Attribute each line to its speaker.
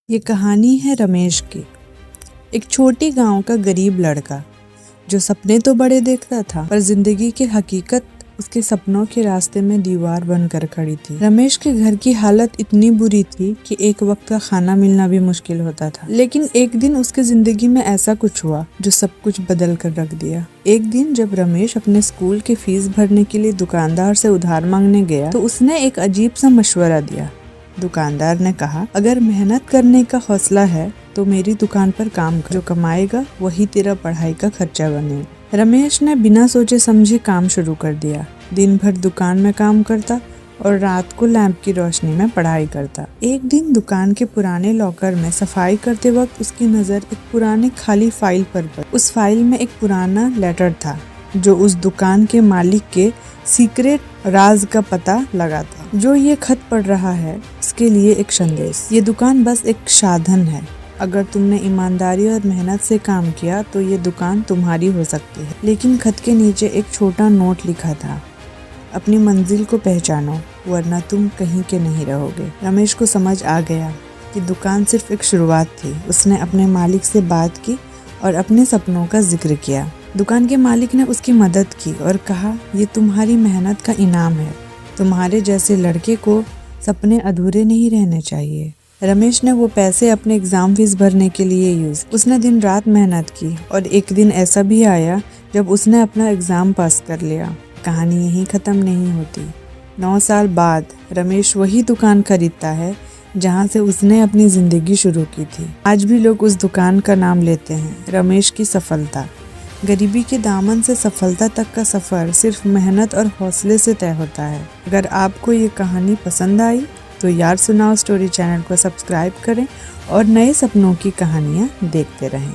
Speaker 1: ये कहानी है रमेश की। एक छोटी गांव का गरीब लड़का जो सपने तो बड़े देखता था, पर जिंदगी की हकीकत उसके सपनों के रास्ते में दीवार बनकर खड़ी थी। रमेश के घर की हालत इतनी बुरी थी कि एक वक्त का खाना मिलना भी मुश्किल होता था। लेकिन एक दिन उसके जिंदगी में ऐसा कुछ हुआ जो सब कुछ बदल कर रख दिया। एक दिन जब रमेश अपने स्कूल की फीस भरने के लिए दुकानदार से उधार मांगने गया तो उसने एक अजीब सा मशवरा दिया। दुकानदार ने कहा, अगर मेहनत करने का हौसला है तो मेरी दुकान पर काम कर, जो कमाएगा वही तेरा पढ़ाई का खर्चा बनेगा। रमेश ने बिना सोचे समझे काम शुरू कर दिया। दिन भर दुकान में काम करता और रात को लैंप की रोशनी में पढ़ाई करता। एक दिन दुकान के पुराने लॉकर में सफाई करते वक्त उसकी नजर एक पुराने खाली फाइल पर पड़ी। उस फाइल में एक पुराना लेटर था जो उस दुकान के मालिक के सीक्रेट राज का पता लगाता। जो ये खत पढ़ रहा है इसके लिए एक संदेश। ये दुकान बस एक साधन है। अगर तुमने ईमानदारी और मेहनत से काम किया तो ये दुकान तुम्हारी हो सकती है। लेकिन खत के नीचे एक छोटा नोट लिखा था, अपनी मंजिल को पहचानो वरना तुम कहीं के नहीं रहोगे। रमेश को समझ आ गया कि दुकान सिर्फ एक शुरुआत थी। उसने अपने मालिक से बात की और अपने सपनों का जिक्र किया। दुकान के मालिक ने उसकी मदद की और कहा, ये तुम्हारी मेहनत का इनाम है। तुम्हारे जैसे लड़के को सपने अधूरे नहीं रहने चाहिए। रमेश ने वो पैसे अपने एग्जाम फीस भरने के लिए यूज। उसने दिन रात मेहनत की और एक दिन ऐसा भी आया जब उसने अपना एग्जाम पास कर लिया। कहानी यहीं खत्म नहीं होती। 9 साल बाद रमेश वही दुकान खरीदता है जहाँ से उसने अपनी जिंदगी शुरू की थी। आज भी लोग उस दुकान का नाम लेते हैं, रमेश की सफलता। गरीबी के दामन से सफलता तक का सफर सिर्फ मेहनत और हौसले से तय होता है। अगर आपको ये कहानी पसंद आई तो यार सुनाओ स्टोरी चैनल को सब्सक्राइब करें और नए सपनों की कहानियाँ देखते रहें।